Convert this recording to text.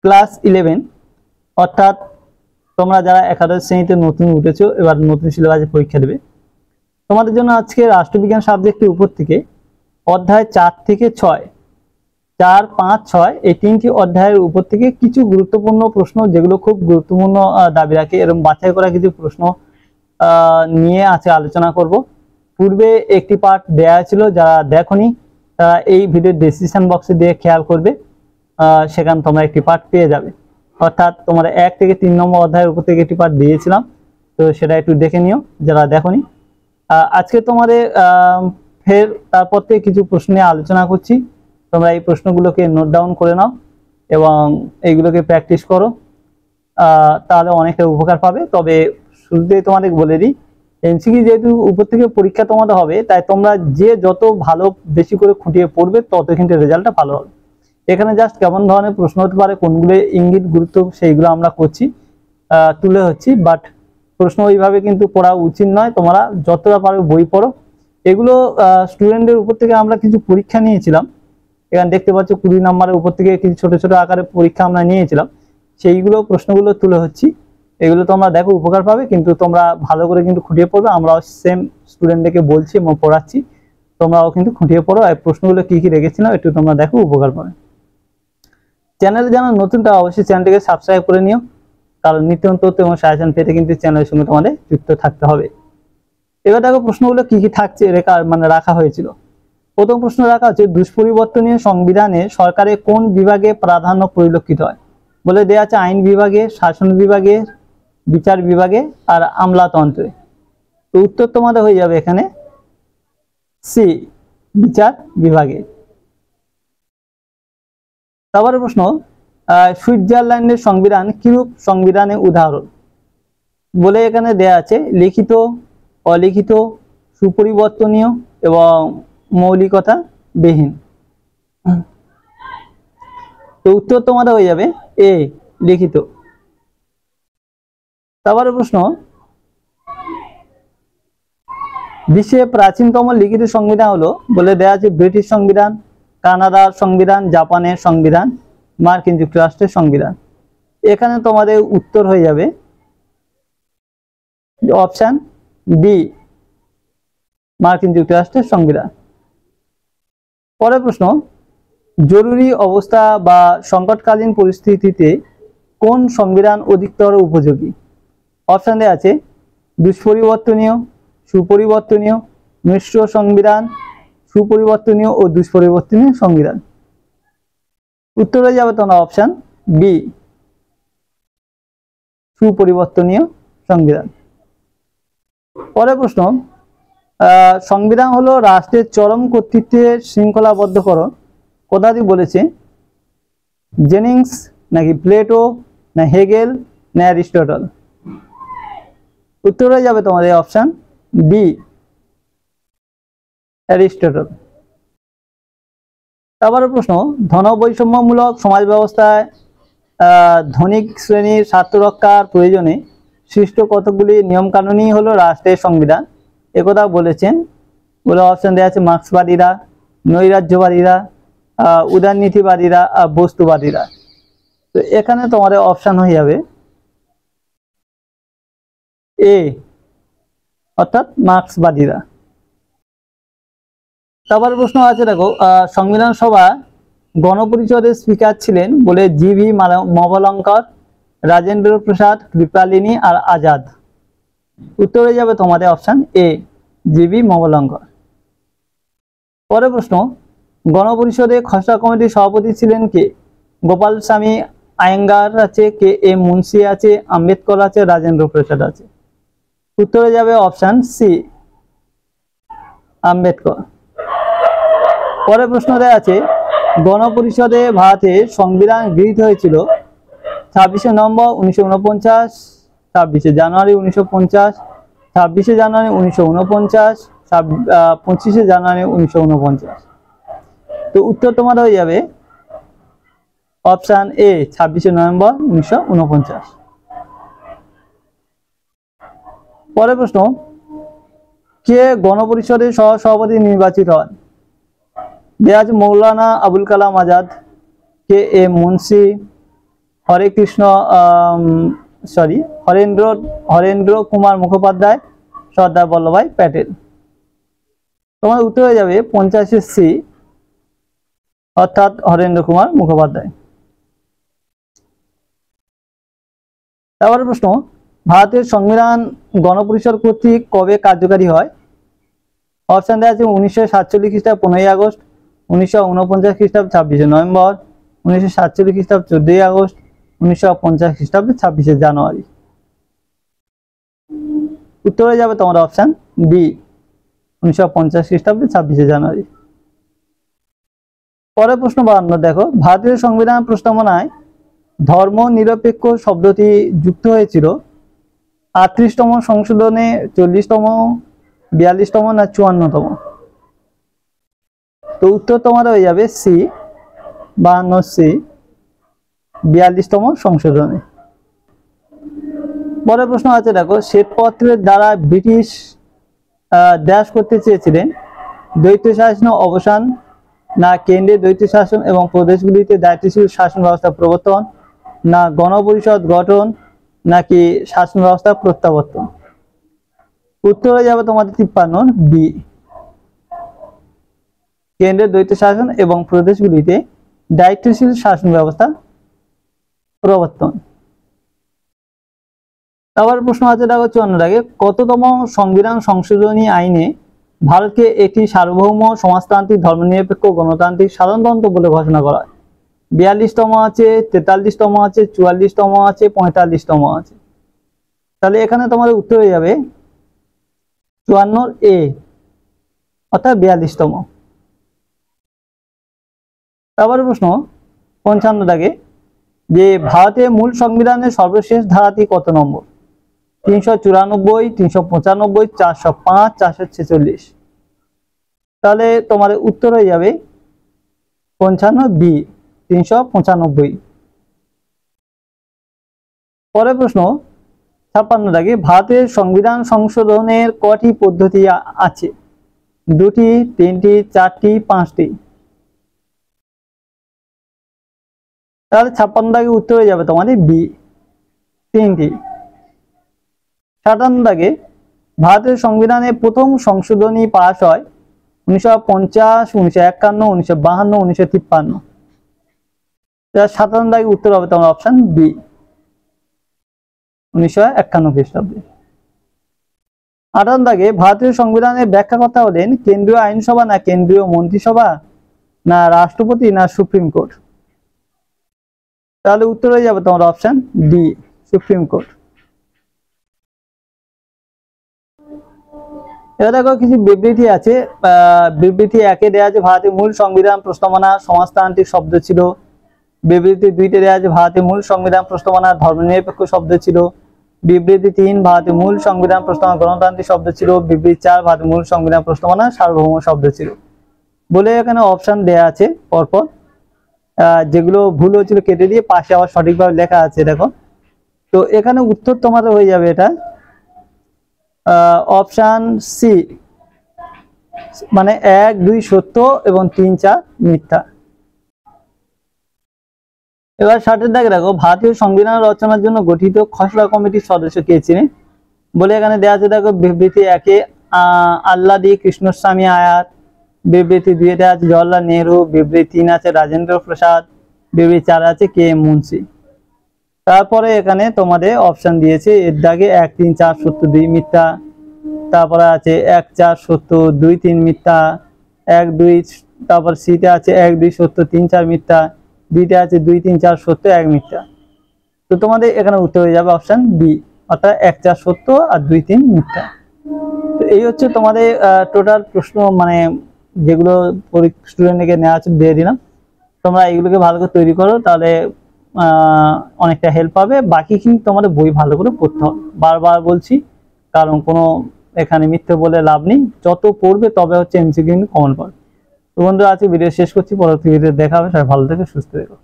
Class 11 অর্থাৎ তোমরা যারা একাদশ শ্রেণীতে নতুন উঠেছো, এবার নতুন সিলেবাসে পরীক্ষা দেবে, তোমাদের জন্য আজকে রাষ্ট্রবিজ্ঞান সাবজেক্টের উপর থেকে অধ্যায় 4 থেকে 6, 4, 5, 6 এই তিনটি অধ্যায়ের উপর থেকে কিছু গুরুত্বপূর্ণ প্রশ্ন, যেগুলো খুব গুরুত্বপূর্ণ দাবি রাখে, এরকম বাছাই করা কিছু প্রশ্ন নিয়ে আজকে আলোচনা করব। পূর্বে একটি পার্ট দেওয়া ছিল, যারা দেখোনি তারা এই ভিডিওর ডেসক্রিপশন বক্সে দিয়ে খেয়াল করবে, সেখানে তোমরা একটি পার্ট পেয়ে যাবে। অর্থাৎ তোমরা 1 থেকে 3 নম্বর অধ্যায়ের উপর থেকে একটি পার্ট দিয়েছিলাম, তো সেটা একটু দেখে নিও যারা দেখোনি। আজকে তোমাদের ফের তারপর থেকে কিছু প্রশ্ন নিয়ে আলোচনা করছি। তোমরা এই প্রশ্নগুলোকে নোট ডাউন করে নাও এবং এইগুলোকে প্র্যাকটিস করো, তাহলে অনেকটা উপকার পাবে। তবে শুরুতেই তোমাদের বলে দিই, এমসিকিউ যেহেতু উপর থেকে পরীক্ষা তোমাদের হবে, তাই তোমরা যে যত ভালো বেশি করে খুঁটিয়ে পড়বে তত কিন্তু রেজাল্টটা ভালো হবে। এখানে জাস্ট কেমন ধরনের প্রশ্ন হতে পারে, কোনগুলো ইঙ্গিত গুরুত্ব, সেইগুলো আমরা করছি, তুলে হচ্ছি, বাট প্রশ্ন ওইভাবে কিন্তু পড়া উচিত নয়। তোমরা যতটা পারো বই পড়ো। এগুলো স্টুডেন্টদের উপর থেকে আমরা কিছু পরীক্ষা নিয়েছিলাম, এখানে দেখতে পাচ্ছ 20 নম্বরের উপর থেকে কিছু ছোট ছোট আকারে পরীক্ষা আমরা নিয়েছিলাম, সেইগুলো প্রশ্নগুলো তুলে হচ্ছি। এগুলো তোমরা দেখো, উপকার পাবে, কিন্তু তোমরা ভালো করে কিন্তু খুঁটিয়ে পড়বে। আমরাও সেম স্টুডেন্টদেরকে বলছি এবং পড়াচ্ছি, তোমরাও কিন্তু খুঁটিয়ে পড়ো। এই প্রশ্নগুলো কি কি রেখেছিলাম একটু তোমরা দেখো, উপকার পাবে। চ্যানেলে যারা নতুন তারা অবশ্যই চ্যানেলটিকে সাবস্ক্রাইব করে নিও, কারণ নিত্য নতুন তথ্য এবং সাজেশন পেতে কিন্তু চ্যানেলের সঙ্গে তোমাদের যুক্ত থাকতে হবে। এবার দেখো প্রশ্নগুলো কি কি থাকছে, রাখা হয়েছিল। প্রথম প্রশ্ন রাখা হচ্ছে, দুষ্পরিবর্তনীয় সংবিধানে সরকারের কোন বিভাগে প্রাধান্য পরিলক্ষিত হয়? বলে দেওয়া আছে আইন বিভাগে, শাসন বিভাগে, বিচার বিভাগে আর আমলাতন্ত্রে। তো উত্তর তোমাদের হয়ে যাবে এখানে সি, বিচার বিভাগে। তারপরে প্রশ্ন, সুইজারল্যান্ডের সংবিধান কিরূপ সংবিধানের উদাহরণ? বলে এখানে দেয়া আছে লিখিত, অলিখিত, সুপরিবর্তনীয় এবং মৌলিকতা বিহীন। তো উত্তর তোমাদের হয়ে যাবে এ, লিখিত। তারপরে প্রশ্ন, বিশ্বের প্রাচীনতম লিখিত সংবিধান হলো? বলে দেয়া আছে ব্রিটিশ সংবিধান, কানাডার সংবিধান, জাপানের সংবিধান, মার্কিন যুক্তরাষ্ট্রের সংবিধান। এখানে তোমাদের উত্তর হয়ে যাবে অপশন বি, মার্কিন যুক্তরাষ্ট্রের সংবিধান। পরের প্রশ্ন, জরুরি অবস্থা বা সংকটকালীন পরিস্থিতিতে কোন সংবিধান অধিকতর উপযোগী? অপশন দেওয়া আছে দুষ্পরিবর্তনীয়, সুপরিবর্তনীয়, মিশ্র সংবিধান, সুপরিবর্তনীয় ও দুষ্পরিবর্তনীয় সংবিধান। উত্তর হয়ে যাবে তোমার অপশন বি, সুপরিবর্তনীয় সংবিধান। পরের প্রশ্ন, সংবিধান হলো রাষ্ট্রের চরম কর্তৃত্বের শৃঙ্খলাবদ্ধকরণ। কোথাটি বলেছে? জেনিংস নাকি প্লেটো না হেগেল না অ্যারিস্টটল? উত্তর হয়ে যাবে তোমাদের অপশন বি, অ্যারিস্টটল। তারপরে প্রশ্ন, ধনবৈষম্যমূলক সমাজ ব্যবস্থায় ধনিক শ্রেণীর স্বার্থ রক্ষার প্রয়োজনে সৃষ্ট কতগুলি নিয়মকানুনই হলো রাষ্ট্রের সংবিধান, একথা বলেছেন। বলে অপশন দেওয়া আছে মার্ক্সবাদীরা, নৈরাজ্যবাদীরা, উদারনীতিবাদীরা, বস্তুবাদীরা। তো এখানে তোমাদের অপশন হয়ে যাবে এ, অর্থাৎ মার্ক্সবাদীরা। তারপরে প্রশ্ন আছে দেখো, সংবিধান সভা গণপরিষদের স্পিকার ছিলেন? বলে জি.ভি. মবলঙ্কর, রাজেন্দ্র প্রসাদ, কৃপালিনী আর আজাদ। উত্তর হয়ে যাবে তোমাদের অপশন এ, জি.ভি. মবলঙ্কর। পরের প্রশ্ন, গণপরিষদে খসড়া কমিটির সভাপতি ছিলেন কে? গোপাল স্বামী আয়েঙ্গার আছে, কে এম মুন্সি আছে, আম্বেদকর আছে, রাজেন্দ্র প্রসাদ আছে। উত্তর হয়ে যাবে অপশন সি, আম্বেদকর। পরের প্রশ্ন দেওয়া আছে, গণপরিষদে ভারতের সংবিধান গৃহীত হয়েছিল 26শে নভেম্বর 1949, 26শে জানুয়ারি 1950, 26শে জানুয়ারি 1949, 25শে জানুয়ারি 1949। তো উত্তর তোমার হয়ে যাবে অপশন এ, 26শে নভেম্বর 1949। পরের প্রশ্ন, কে গণপরিষদের সহসভাপতি নির্বাচিত হন? দেওয়া আছে মৌলানা আবুল কালাম আজাদ, কে এম মুন্সি, হরে কৃষ্ণ হরেন্দ্র কুমার মুখোপাধ্যায়, সর্দার বল্লভভাই প্যাটেল। তোমার উত্তর হয়ে যাবে 85C, অর্থাৎ হরেন্দ্র কুমার মুখোপাধ্যায়। তারপরে প্রশ্ন, ভারতের সংবিধান গণপরিষদ কর্তৃক কবে কার্যকারী হয়? অপশন দেওয়া আছে 1947 খ্রিস্টাব্দ 15ই আগস্ট, 1949 খ্রিস্টাব্দ 26শে নভেম্বর, 1947 খ্রিস্টাব্দ 14ই আগস্ট, 1950 খ্রিস্টাব্দ 26শে জানুয়ারি। উত্তর হয়ে যাবে তোমার অপশন ডি, 1950 খ্রিস্টাব্দে 26শে জানুয়ারি। পরের প্রশ্ন 52 দেখো, ভারতীয় সংবিধান প্রস্তাবনায় ধর্ম নিরপেক্ষ শব্দটি যুক্ত হয়েছিল 38তম সংশোধনে, 40তম, 42তম না 54তম? তো উত্তর তোমার হয়ে যাবে সি, 52C, 42তম সংশোধনে। পরের প্রশ্ন আছে দেখো, শ্বেতপত্রের দ্বারা ব্রিটিশ দাস করতে চেয়েছিলেন দ্বৈত শাসনের অবসান, না কেন্দ্রে দ্বৈত শাসন এবং প্রদেশগুলিতে দায়িত্বশীল শাসন ব্যবস্থা প্রবর্তন, না গণপরিষদ গঠন, নাকি শাসন ব্যবস্থা প্রত্যাবর্তন? উত্তর হয়ে যাবে তোমাদের 53 বি, কেন্দ্রের দ্বৈত শাসন এবং প্রদেশগুলিতে দায়িত্বশীল শাসন ব্যবস্থা প্রবর্তন। আবার প্রশ্ন আছে দেখো 54 আগে, কততম সংবিধান সংশোধনী আইনে ভারতকে একটি সার্বভৌম সমাজতান্ত্রিক ধর্মনিরপেক্ষ গণতান্ত্রিক সাধারণতন্ত্র বলে ঘোষণা করা হয়? 42তম আছে, 43তম আছে, 44তম আছে, 45তম আছে? তাহলে এখানে তোমাদের উত্তর হয়ে যাবে 54A, অর্থাৎ 42তম। তারপরে প্রশ্ন 55 দাগে, যে ভারতের মূল সংবিধানের সর্বশেষ ধারাটি কত নম্বর? 394, 395, 405, 446? তাহলে তোমার উত্তর হয়ে যাবে 55B, 395। পরের প্রশ্ন 56 দাগে, ভারতের সংবিধান সংশোধনের কটি পদ্ধতি আছে? 2টি, 3টি, 4টি, 5টি? তাহলে 56 দাগে উত্তর হয়ে যাবে তোমাদের বি, 3টি। 57 দাগে, ভারতের সংবিধানে প্রথম সংশোধনী পাস হয় 1950, 1951, 1952, 1953? 57 দাগে উত্তর হবে তোমার অপশন বি, 1951 খ্রিস্টাব্দে। 58 দাগে, ভারতীয় সংবিধানের ব্যাখ্যাকর্তা হলেন কেন্দ্রীয় আইনসভা, না কেন্দ্রীয় মন্ত্রিসভা, না রাষ্ট্রপতি, না সুপ্রিম কোর্ট? তাহলে উত্তর হয়ে যাবে তোমার অপশন ডি, সুপ্রিম কোর্ট। এবার দেখো কিছু বিবৃতি আছে। বিবৃতি 1-এ দেওয়া আছে ভারতের মূল সংবিধান প্রস্তাবনা সমাজতান্ত্রিক শব্দ ছিল। বিবৃতি 2-তে দেওয়া আছে ভারতের মূল সংবিধান প্রস্তাবনা ধর্মনিরপেক্ষ শব্দ ছিল। বিবৃতি 3 ভারতের মূল সংবিধান প্রস্তাবনা গণতান্ত্রিক শব্দ ছিল। বিবৃতি 4 ভারতের মূল সংবিধান প্রস্তাবনা সার্বভৌম শব্দ ছিল। বলে এখানে অপশন দেয়া আছে পরপর, যেগুলো ভুল হয়েছিল কেটে দিয়ে পাশে আবার সঠিকভাবে লেখা আছে দেখো। তো এখানে উত্তর তোমাদের হয়ে যাবে এটা অপশন সি, মানে 1, 2 সত্য এবং 3, 4 মিথ্যা। এবার 60-এর দাগে দেখো, ভারতীয় সংবিধান রচনার জন্য গঠিত খসড়া কমিটির সদস্য কে ছিলেন? বলে এখানে দেওয়া আছে দেখো, বিবৃতি 1-এ আল্লাদি কৃষ্ণস্বামী আয়াত, বিবৃতি 2-এ দেওয়া আছে জওয়াহরলাল নেহরু, বিবৃতি 3 আছে রাজেন্দ্র প্রসাদ, বিবৃতি 4 আছে কে মুন্সি। তারপরে এখানে তোমাদের অপশন দিয়েছে এর দাগে 1, 3, 4 সত্য 2 মিথ্যা। তারপরে আছে 1, 4 সত্য 2, 3 মিথ্যা। 1, 2 তারপর সিতে আছে 1, 2 সত্য 3, 4 মিথ্যা। ডিতে আছে 2, 3, 4 সত্য 1 মিথ্যা। তো তোমাদের এখানে উত্তর হয়ে যাবে অপশন বি, অর্থাৎ 1, 4 সত্য আর 2, 3 মিথ্যা। তো এই হচ্ছে তোমাদের টোটাল প্রশ্ন, মানে যেগুলো স্টুডেন্টকে নেওয়া আছে দিয়ে দিলাম। তোমরা এগুলোকে ভালো করে তৈরি করো, তাহলে অনেকটা হেল্প পাবে। বাকি কিন্তু তোমাদের বই ভালো করে পড়তে হবে, বারবার বলছি, কারণ কোনো এখানে মিথ্যে বলে লাভ নেই। যত পড়বে তবে হচ্ছে এমসিকিউ কমন পাবে। তো বন্ধুরা আজকে ভিডিও শেষ করছি, পরবর্তী ভিডিও দেখা হবে। সবাই ভালো থেকে সুস্থ থেকো।